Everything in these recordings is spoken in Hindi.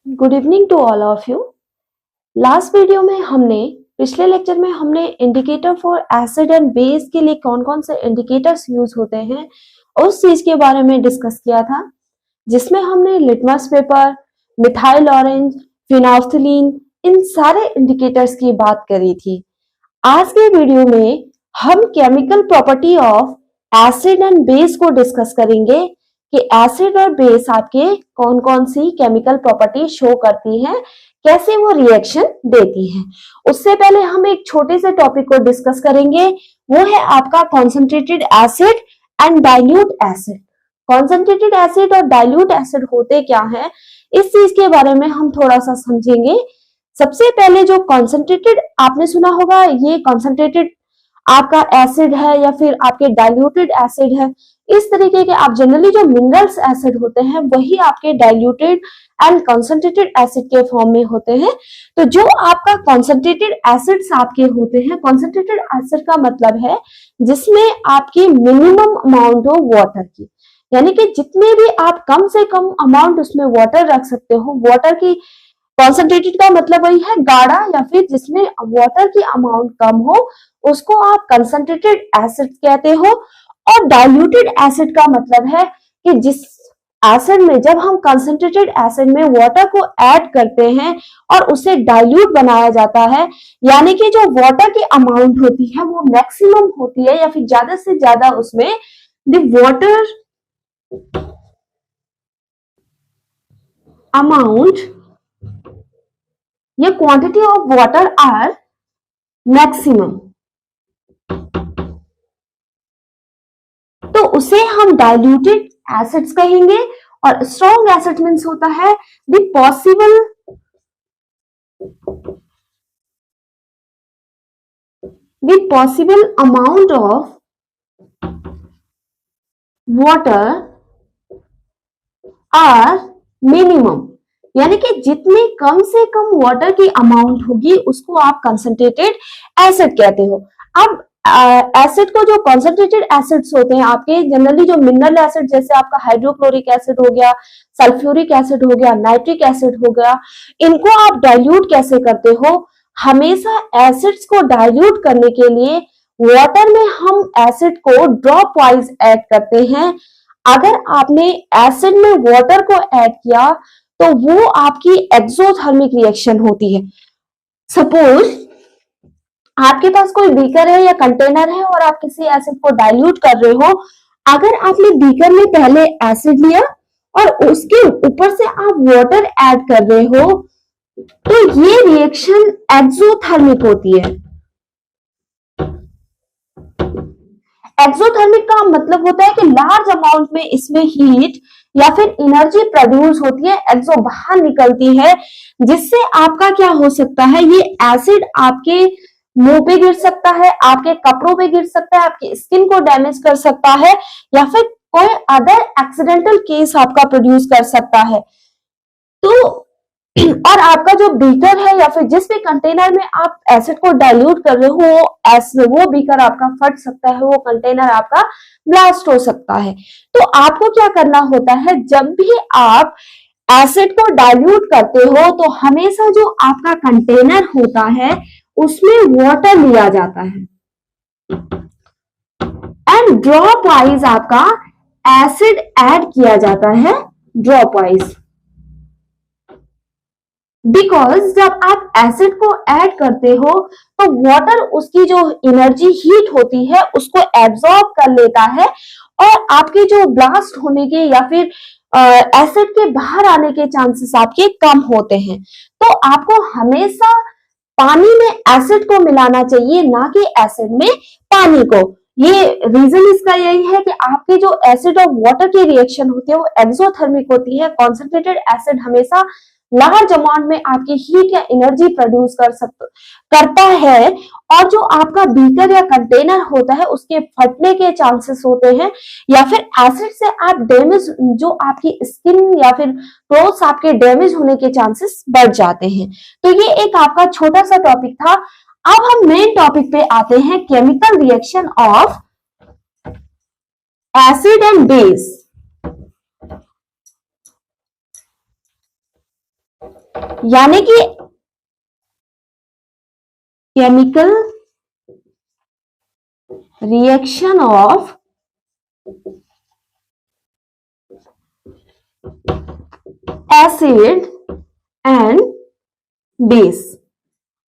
Good evening to all of you. Last video में पिछले लेक्चर में हमने indicator for acid and base के लिए कौन कौन से इंडिकेटर्स यूज होते हैं उस चीज के बारे में डिस्कस किया था, जिसमें हमने लिटमस पेपर, मिथाइल ऑरेंज, फिनोल्फ्थलीन, इन सारे इंडिकेटर्स की बात करी थी। आज के वीडियो में हम chemical property of acid and base को डिस्कस करेंगे कि एसिड और बेस आपके कौन कौन सी केमिकल प्रॉपर्टी शो करती हैं, कैसे वो रिएक्शन देती हैं। उससे पहले हम एक छोटे से टॉपिक को डिस्कस करेंगे, वो है आपका concentrated acid and dilute acid. Concentrated acid और डाइल्यूट एसिड होते क्या है, इस चीज के बारे में हम थोड़ा सा समझेंगे। सबसे पहले जो कॉन्सेंट्रेटेड आपने सुना होगा, ये कॉन्सेंट्रेटेड आपका एसिड है या फिर आपके डाइल्यूटेड एसिड है। इस तरीके के आप जनरली जो मिनरल्स एसिड होते हैं वही आपके डाइल्यूटेड एंड कॉन्सेंट्रेटेड एसिड के फॉर्म में होते हैं। तो जो आपका कॉन्सेंट्रेटेड एसिड्स आपके होते हैं, कॉन्सेंट्रेटेड एसिड का मतलब है जिसमें आपकी मिनिमम अमाउंट हो वाटर की, यानी कि जितने भी आप कम से कम अमाउंट उसमें वाटर रख सकते हो। वाटर की कॉन्सेंट्रेटेड का मतलब वही है गाढ़ा, या फिर जिसमें वाटर की अमाउंट कम हो उसको आप कंसंट्रेटेड एसिड कहते हो। और डाइल्यूटेड एसिड का मतलब है कि जिस एसिड में जब हम कंसंट्रेटेड एसिड में वाटर को ऐड करते हैं और उसे डाइल्यूट बनाया जाता है, यानी कि जो वाटर की अमाउंट होती है वो मैक्सिमम होती है या फिर ज्यादा से ज्यादा उसमें द वाटर अमाउंट या quantity of water are maximum, तो उसे हम डाइल्यूटेड एसिड्स कहेंगे। और स्ट्रॉन्ग एसिड मीन्स होता है the possible amount of water are minimum, यानी कि जितनी कम से कम वाटर की अमाउंट होगी उसको आप कंसंट्रेटेड एसिड कहते हो। अब एसिड को जो कंसंट्रेटेड एसिड्स होते हैं आपके जनरली जो मिनरल एसिड, जैसे आपका हाइड्रोक्लोरिक एसिड हो गया, सल्फ्यूरिक एसिड हो गया, नाइट्रिक एसिड हो गया, इनको आप डाइल्यूट कैसे करते हो? हमेशा एसिड्स को डाइल्यूट करने के लिए वाटर में हम एसिड को ड्रॉप वाइज ऐड करते हैं। अगर आपने एसिड में वाटर को ऐड किया तो वो आपकी एक्सोथर्मिक रिएक्शन होती है। सपोज आपके पास कोई बीकर है या कंटेनर है और आप किसी एसिड को डाइल्यूट कर रहे हो। अगर आपने बीकर में पहले एसिड लिया और उसके ऊपर से आप वाटर ऐड कर रहे हो तो ये रिएक्शन एक्सोथर्मिक होती है। एक्सोथर्मिक का मतलब होता है कि लार्ज अमाउंट में इसमें हीट या फिर एनर्जी प्रोड्यूस होती है, एक्सो बाहर निकलती है, जिससे आपका क्या हो सकता है, ये एसिड आपके मुंह पे गिर सकता है, आपके कपड़ों पे गिर सकता है, आपकी स्किन को डैमेज कर सकता है, या फिर कोई अदर एक्सीडेंटल केस आपका प्रोड्यूस कर सकता है। तो और आपका जो बीकर है या फिर जिस भी कंटेनर में आप एसिड को डाइल्यूट कर रहे हो वो बीकर आपका फट सकता है, वो कंटेनर आपका ब्लास्ट हो सकता है। तो आपको क्या करना होता है, जब भी आप एसिड को डाइल्यूट करते हो तो हमेशा जो आपका कंटेनर होता है उसमें वाटर लिया जाता है एंड ड्रॉप वाइज आपका एसिड ऐड किया जाता है, ड्रॉप वाइज। बिकॉज जब आप एसिड को ऐड करते हो तो वाटर उसकी जो एनर्जी हीट होती है उसको एब्जॉर्ब कर लेता है और आपके जो ब्लास्ट होने के या फिर एसिड के बाहर आने के चांसेस आपके कम होते हैं। तो आपको हमेशा पानी में एसिड को मिलाना चाहिए, ना कि एसिड में पानी को। ये रीजन इसका यही है कि आपके जो एसिड और वाटर की रिएक्शन होती है वो एक्सोथर्मिक होती है। कॉन्सेंट्रेटेड एसिड हमेशा लार्ज अमाउंट में आपकी हीट या एनर्जी प्रोड्यूस करता है, और जो आपका बीकर या कंटेनर होता है उसके फटने के चांसेस होते हैं, या फिर एसिड से आप डैमेज, जो आपकी स्किन या फिर क्लोथ्स आपके डैमेज होने के चांसेस बढ़ जाते हैं। तो ये एक आपका छोटा सा टॉपिक था। अब हम मेन टॉपिक पे आते हैं, chemical reaction of acid and base. यानी कि chemical reaction of acid and base.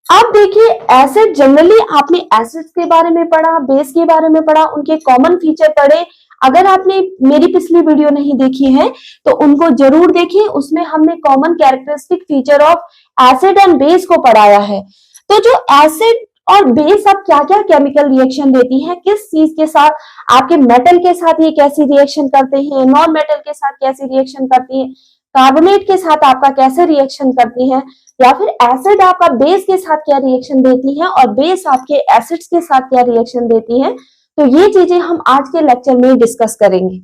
अब देखिए, एसिड जनरली आपने एसिड्स के बारे में पढ़ा, बेस के बारे में पढ़ा, उनके कॉमन फीचर पढ़े। अगर आपने मेरी पिछली वीडियो नहीं देखी है तो उनको जरूर देखिए, उसमें हमने common characteristic feature of acid and base को पढ़ाया है। तो जो एसिड और बेस अब क्या क्या केमिकल रिएक्शन देती है, किस चीज के साथ, आपके मेटल के साथ ये कैसी रिएक्शन करते हैं, नॉन मेटल के साथ कैसी रिएक्शन करती है, कार्बोनेट के साथ आपका कैसे रिएक्शन करती है, या फिर एसिड आपका बेस के साथ क्या रिएक्शन देती है और बेस आपके एसिड्स के साथ क्या रिएक्शन देती है, तो ये चीजें हम आज के लेक्चर में डिस्कस करेंगे।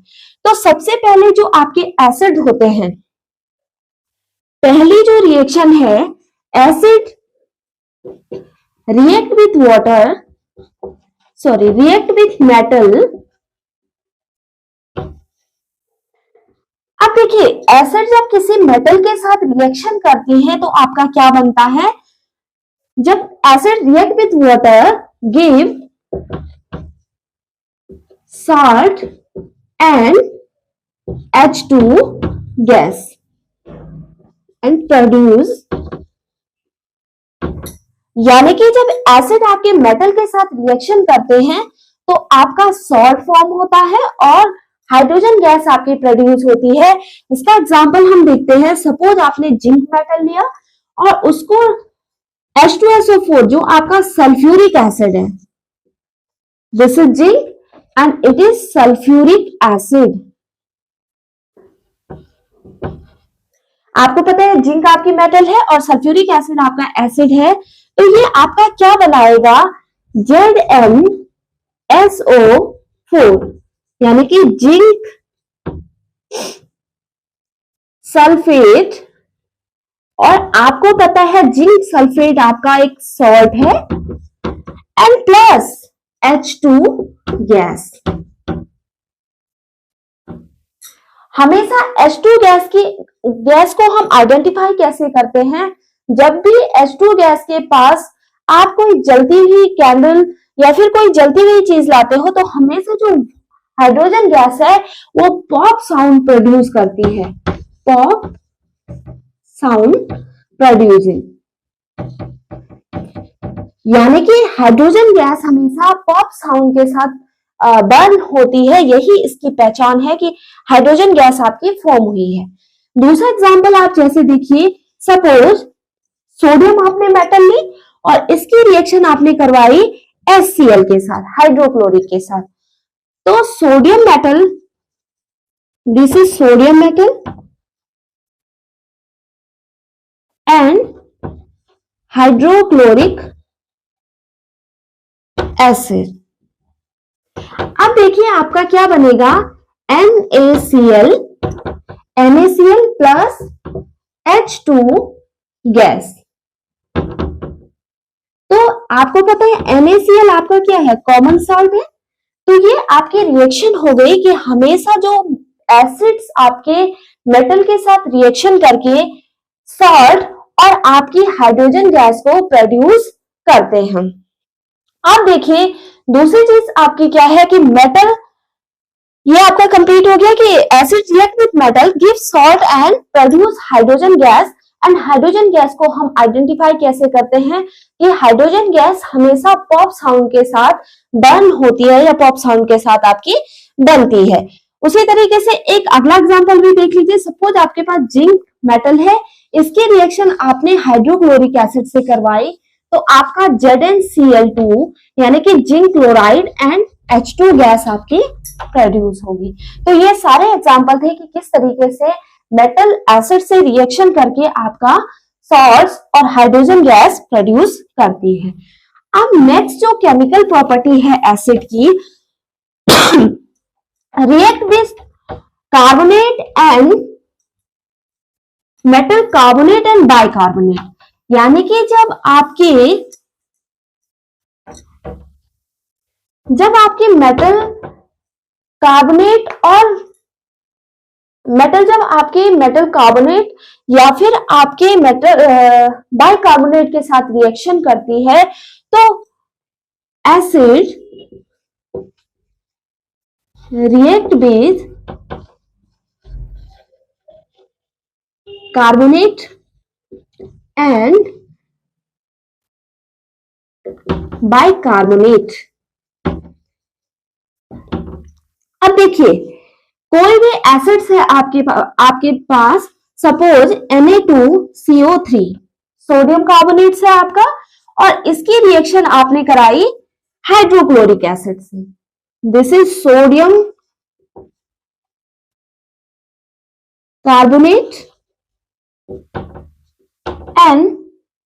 तो सबसे पहले जो आपके एसिड होते हैं, पहली जो रिएक्शन है, acid react with water, sorry react with metal. अब देखिए, एसिड जब किसी मेटल के साथ रिएक्शन करती है तो आपका क्या बनता है, जब acid react with water give salt and H2 gas and produce, यानी कि जब एसिड आपके मेटल के साथ रिएक्शन करते हैं तो आपका सॉल्ट फॉर्म होता है और हाइड्रोजन गैस आपकी प्रोड्यूस होती है। इसका एग्जांपल हम देखते हैं। सपोज आपने जिंक मेटल लिया और उसको H2SO4 जो आपका सल्फ्यूरिक एसिड है, this is zinc and it is sulfuric acid। आपको पता है जिंक आपकी मेटल है और सल्फ्यूरिक एसिड आपका एसिड है, तो ये आपका क्या बनाएगा, ZnSO4, यानी कि जिंक सल्फेट। और आपको पता है जिंक सल्फेट आपका एक सॉल्ट है, एंड प्लस H2 गैस। हमेशा H2 गैस को हम आइडेंटिफाई कैसे करते हैं, जब भी H2 गैस के पास आप कोई जलती हुई कैंडल या फिर कोई जलती हुई चीज लाते हो तो हमेशा जो हाइड्रोजन गैस है वो पॉप साउंड प्रोड्यूस करती है, पॉप साउंड प्रोड्यूसिंग, यानी कि हाइड्रोजन गैस हमेशा पॉप साउंड के साथ बर्न होती है। यही इसकी पहचान है कि हाइड्रोजन गैस आपकी फॉर्म हुई है। दूसरा एग्जांपल आप जैसे देखिए, सपोज सोडियम आपने मेटल ली और इसकी रिएक्शन आपने करवाई HCl के साथ, हाइड्रोक्लोरिक के साथ, तो sodium metal, this is sodium metal and hydrochloric acid. अब देखिए आपका क्या बनेगा, NaCl प्लस H2 गैस। तो आपको पता है NaCl आपका क्या है, कॉमन सॉल्ट है। तो ये आपकी रिएक्शन हो गई कि हमेशा जो एसिड्स आपके मेटल के साथ रिएक्शन करके सॉल्ट और आपकी हाइड्रोजन गैस को प्रोड्यूस करते हैं। अब देखिए दूसरी चीज आपकी क्या है कि मेटल, ये आपका कंप्लीट हो गया कि acid react with metal give salt and produce hydrogen gas. And hydrogen gas को हम आइडेंटिफाई कैसे करते हैं कि हाइड्रोजन गैस हमेशा पॉप साउंड के साथ बर्न होती है या पॉप साउंड के साथ आपकी बनती है। उसी तरीके से एक अगला एग्जांपल भी देख लीजिए। सपोज आपके पास जिंक मेटल है, इसकी रिएक्शन आपने हाइड्रोक्लोरिक एसिड से करवाई तो आपका ZnCl2 यानी कि zinc chloride and H2 gas आपकी प्रोड्यूस होगी। तो ये सारे एग्जांपल थे कि किस तरीके से मेटल एसिड से रिएक्शन करके आपका सॉल्ट्स और हाइड्रोजन गैस प्रोड्यूस करती है। अब नेक्स्ट जो केमिकल प्रॉपर्टी है एसिड की, react with carbonate and metal carbonate and bicarbonate, यानी कि जब आपके मेटल कार्बोनेट और मेटल जब आपके मेटल कार्बोनेट या फिर आपके मेटल बाइकार्बोनेट के साथ रिएक्शन करती है तो acid react with carbonate and bicarbonate। अब देखिए कोई भी एसिड्स है आपके पास, सपोज Na2CO3 सोडियम कार्बोनेट से आपका, और इसकी रिएक्शन आपने कराई हाइड्रोक्लोरिक एसिड से। This is sodium carbonate and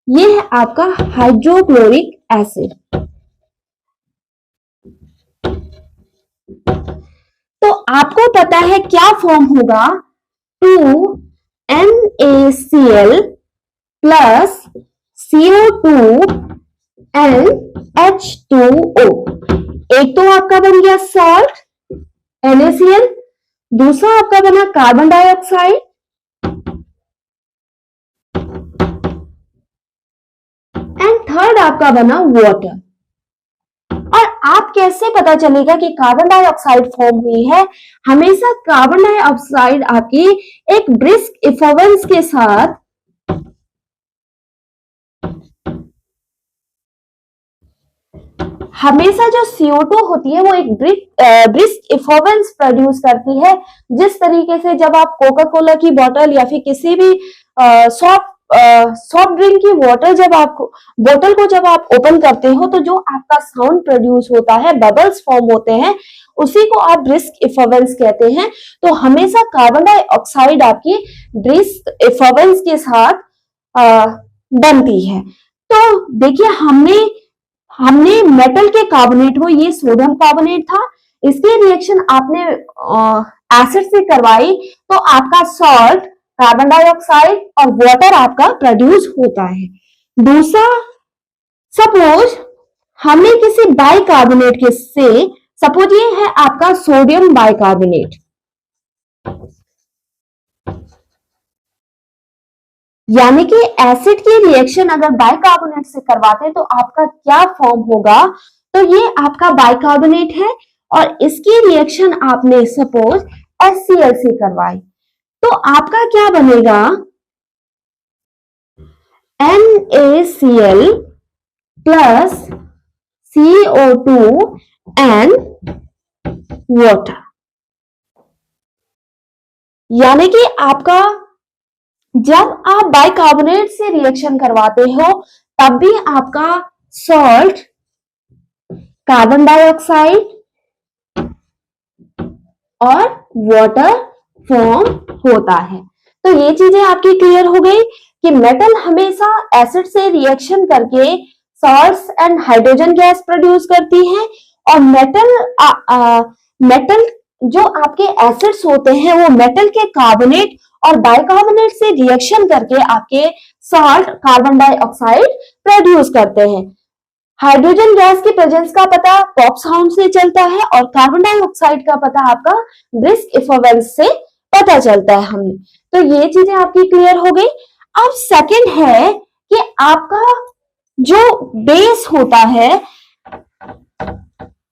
ये है आपका हाइड्रोक्लोरिक एसिड। तो आपको पता है क्या फॉर्म होगा, 2NaCl plus CO2 and H2O। एक तो आपका बन गया सॉल्ट NaCl, दूसरा आपका बना कार्बन डाइऑक्साइड एंड थर्ड आपका बना वाटर। और आप कैसे पता चलेगा कि कार्बन डाइऑक्साइड फॉर्म हुई है? हमेशा कार्बन डाइऑक्साइड आपकी एक ब्रिस्क इफोवेंस के साथ हमेशा जो CO2 होती है वो एक ब्रिस्क इफोवेंस प्रोड्यूस करती है। जिस तरीके से जब आप कोका कोला की बोतल या फिर किसी भी सॉफ्ट ड्रिंक की बोतल को जब आप ओपन करते हो तो जो आपका साउंड प्रोड्यूस होता है, बबल्स फॉर्म होते हैं, उसी को आप ब्रिस्क इफोवेंस कहते हैं। तो हमेशा कार्बन डाइऑक्साइड आपकी ब्रिस्क इफोवेंस के साथ बनती है। तो देखिए हमने मेटल के कार्बोनेट को, ये सोडियम कार्बोनेट था, इसकी रिएक्शन आपने एसिड से करवाई तो आपका सॉल्ट, कार्बन डाइऑक्साइड और वाटर आपका प्रोड्यूस होता है। दूसरा, सपोज हमने किसी बाइकार्बोनेट के से, सपोज ये है आपका सोडियम बाइकार्बोनेट, यानी कि एसिड की रिएक्शन अगर बाइकार्बोनेट से करवाते हैं तो आपका क्या फॉर्म होगा, तो ये आपका बाइकार्बोनेट है और इसकी रिएक्शन आपने सपोज HCl से करवाई तो आपका क्या बनेगा, NaCl plus CO2 and water. यानी कि आपका जब आप बाइकार्बोनेट से रिएक्शन करवाते हो तब भी आपका सॉल्ट, कार्बन डाइऑक्साइड और वाटर फॉर्म होता है। तो ये चीजें आपकी क्लियर हो गई कि मेटल हमेशा एसिड से रिएक्शन करके salts and hydrogen gas produce करती है, और मेटल जो आपके एसिड्स होते हैं वो मेटल के कार्बोनेट और बाइकार्बोनेट से रिएक्शन करके आपके सॉल्ट, कार्बन डाइऑक्साइड प्रोड्यूस करते हैं। हाइड्रोजन गैस की प्रेजेंस का पता पॉप साउंड से चलता है और कार्बन डाइऑक्साइड का पता आपका ब्रिस्क इफोवेंस से पता चलता है हमें। तो ये चीजें आपकी क्लियर हो गई। अब सेकंड है कि आपका जो बेस होता है,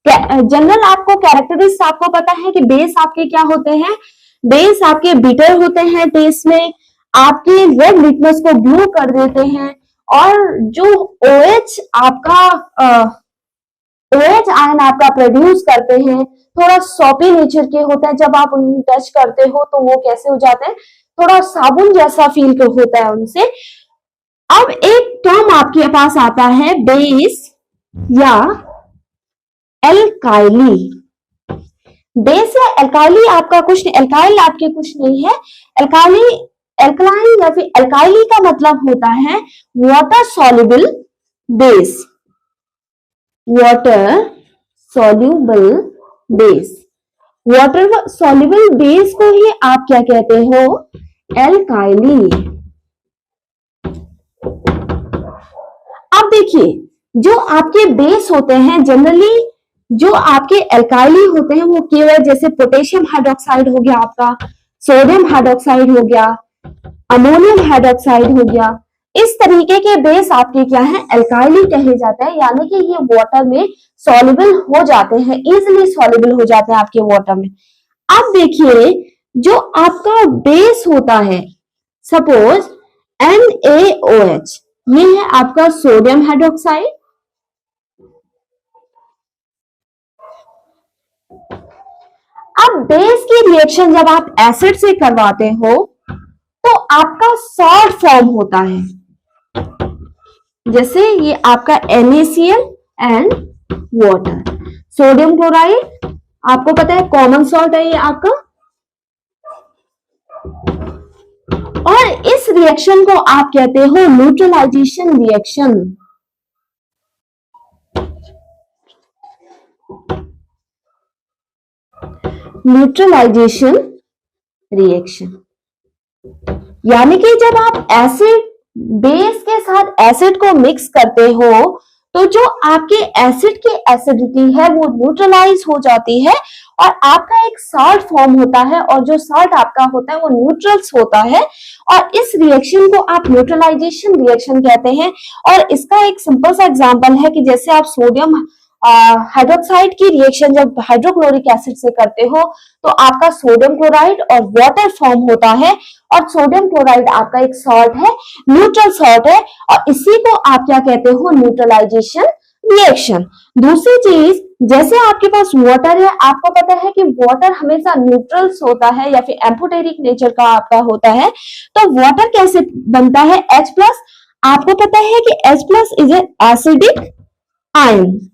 जनरल आपको कैरेक्टरिस्टिक्स आपको पता है कि बेस आपके क्या होते हैं। बेस आपके बीटर होते हैं, टेस्ट में आपके रेड लिटमस को ब्लू कर देते हैं, और जो OH आयन आपका प्रोड्यूस करते हैं थोड़ा सॉपी नेचर के होते हैं। जब आप उन्हें टच करते हो तो वो कैसे हो जाते हैं, थोड़ा साबुन जैसा फील होता है उनसे। अब एक टर्म आपके पास आता है बेस या एल्काइली। बेस या एल्काइली आपका कुछ, एल्काइल आपके कुछ नहीं है। एल्कलाइन या फिर एल्काइली का मतलब होता है water soluble base, water soluble base. Water soluble base को ही आप क्या कहते हो, एल्काइली। अब देखिए जो आपके बेस होते हैं, जनरली जो आपके एल्काइली होते हैं वो केवल, जैसे पोटेशियम हाइड्रोक्साइड हो गया आपका, सोडियम हाइड्रोक्साइड हो गया, अमोनियम हाइड्रोक्साइड हो गया। इस तरीके के बेस आपके क्या है, एल्काइली कहे जाते हैं, यानी कि ये वाटर में सॉल्युबल हो जाते हैं, इजिली सॉल्युबल हो जाते हैं आपके वाटर में। अब देखिए जो आपका बेस होता है, सपोज NaOH, ये है आपका सोडियम हाइड्रोक्साइड। अब बेस की रिएक्शन जब आप एसिड से करवाते हो तो आपका सॉल्ट फॉर्म होता है, जैसे ये आपका NaCl and water. Sodium chloride आपको पता है कॉमन सॉल्ट है ये आपका, और इस रिएक्शन को आप कहते हो न्यूट्रलाइजेशन रिएक्शन। न्यूट्रलाइजेशन रिएक्शन यानी कि जब आप एसिड बेस के साथ एसिड को मिक्स करते हो तो जो आपके एसिड की एसिडिटी है वो न्यूट्रलाइज हो जाती है और आपका एक साल्ट फॉर्म होता है, और जो साल्ट आपका होता है वो न्यूट्रल्स होता है, और इस रिएक्शन को आप न्यूट्रलाइजेशन रिएक्शन कहते हैं। और इसका एक सिंपल सा एग्जांपल है कि जैसे आप सोडियम हाइड्रोक्साइड की रिएक्शन जब हाइड्रोक्लोरिक एसिड से करते हो तो आपका सोडियम क्लोराइड और वाटर फॉर्म होता है, और सोडियम क्लोराइड आपका एक सॉल्ट है, न्यूट्रल सॉल्ट है, और इसी को आप क्या कहते हो, न्यूट्रलाइजेशन रिएक्शन। दूसरी चीज, जैसे आपके पास वाटर है, आपको पता है कि वाटर हमेशा न्यूट्रल्स होता है या फिर एम्फोटेरिक नेचर का आपका होता है, तो वाटर कैसे बनता है, H+। आपको पता है कि H+ is a acidic ion.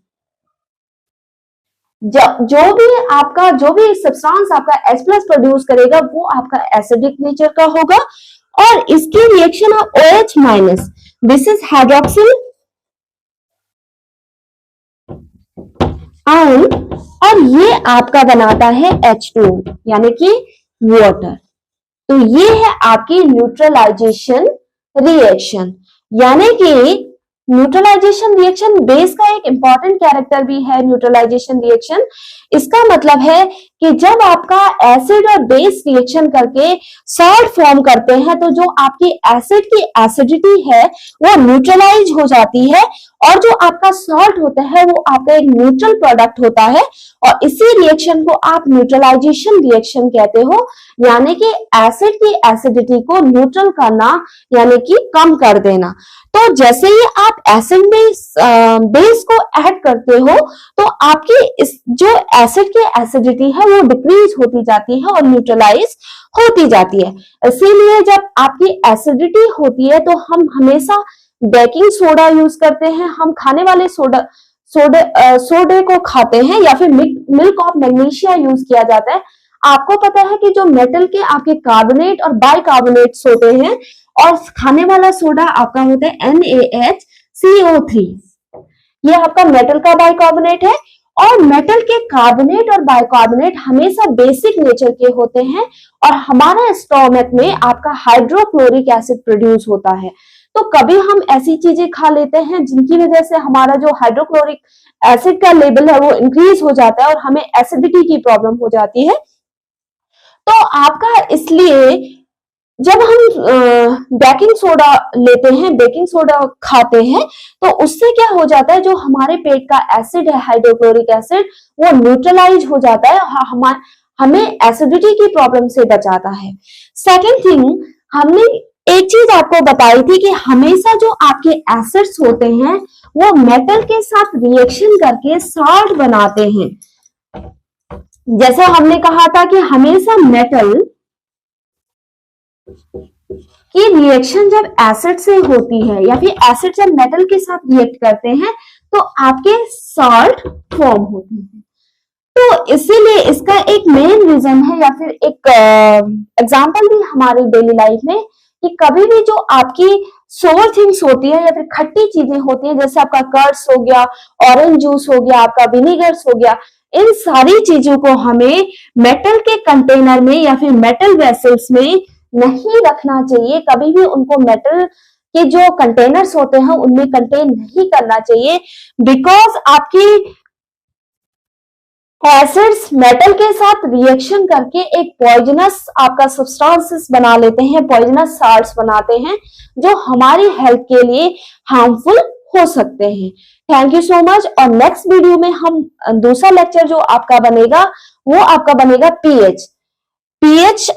जो भी सब्सटेंस आपका H+ प्रोड्यूस करेगा वो आपका एसिडिक नेचर का होगा, और इसकी रिएक्शन है OH-, this is hydroxyl ion, और ये आपका बनाता है H2 यानी कि वाटर। तो ये है आपकी न्यूट्रलाइजेशन रिएक्शन। यानी कि न्यूट्रलाइजेशन रिएक्शन बेस का एक इंपॉर्टेंट कैरेक्टर भी है न्यूट्रलाइजेशन रिएक्शन। इसका मतलब है कि जब आपका एसिड और बेस रिएक्शन करके सॉल्ट फॉर्म करते हैं तो जो आपकी एसिड की एसिडिटी है वो न्यूट्रलाइज हो जाती है, और जो आपका सॉल्ट होता है वो आपका एक न्यूट्रल प्रोडक्ट होता है, और इसी रिएक्शन को आप न्यूट्रलाइजेशन रिएक्शन कहते हो। यानी कि एसिड की एसिडिटी को न्यूट्रल करना यानी कि कम कर देना। तो जैसे ही आप एसिड में बेस को ऐड करते हो तो आपकी इस जो एसिड की एसिडिटी है वो डिक्रीज होती जाती है और न्यूट्रलाइज होती जाती है। इसीलिए जब आपकी एसिडिटी होती है तो हम हमेशा बेकिंग सोडा यूज करते हैं, हम खाने वाले सोडे को खाते हैं, या फिर मिल्क ऑफ मैग्नीशिया यूज किया जाता है। आपको पता है कि जो मेटल के आपके कार्बोनेट और बाइकार्बोनेट्स होते हैं, और खाने वाला सोडा आपका होता है NaHCO3, ये आपका मेटल का बाइकार्बोनेट है, और मेटल के कार्बोनेट और बाइकार्बोनेट हमेशा बेसिक नेचर के होते हैं, और हमारा स्टोमक में आपका हाइड्रोक्लोरिक एसिड प्रोड्यूस होता है। तो कभी हम ऐसी चीजें खा लेते हैं जिनकी वजह से हमारा जो हाइड्रोक्लोरिक एसिड का लेवल है वो इंक्रीज हो जाता है और हमें एसिडिटी की प्रॉब्लम हो जाती है। तो आपका इसलिए जब हम बेकिंग सोडा लेते हैं, बेकिंग सोडा खाते हैं, तो उससे क्या हो जाता है, जो हमारे पेट का एसिड है हाइड्रोक्लोरिक एसिड वो न्यूट्रलाइज हो जाता है, हमें एसिडिटी की प्रॉब्लम से बचाता है। सेकेंड थिंग, हमने एक चीज आपको बताई थी कि हमेशा जो आपके एसिड्स होते हैं वो मेटल के साथ रिएक्शन करके साल्ट बनाते हैं। जैसे हमने कहा था कि हमेशा मेटल की रिएक्शन जब एसिड से होती है या फिर एसिड जब मेटल के साथ रिएक्ट करते हैं तो आपके सॉल्ट फॉर्म होते हैं। तो इसीलिए इसका एक मेन रीजन है, या फिर एक एग्जांपल भी हमारी डेली लाइफ में, कि कभी भी जो आपकी सोर थिंग्स होती है या फिर खट्टी चीजें होती है, जैसे आपका कर्ड्स हो गया, ऑरेंज जूस हो गया, आपका विनेगर्स हो गया, इन सारी चीजों को हमें मेटल के कंटेनर में या फिर मेटल वेसल्स में नहीं रखना चाहिए। कभी भी उनको मेटल के जो कंटेनर्स होते हैं उनमें कंटेन नहीं करना चाहिए, बिकॉज आपकी एसिड्स मेटल के साथ रिएक्शन करके एक पॉइजनस आपका सब्सटेंसेस बना लेते हैं, पॉइजनस साल्ट्स बनाते हैं जो हमारी हेल्थ के लिए हार्मफुल हो सकते हैं। Thank you so much. और नेक्स्ट वीडियो में हम दूसरा लेक्चर जो आपका बनेगा वो आपका बनेगा पीएच।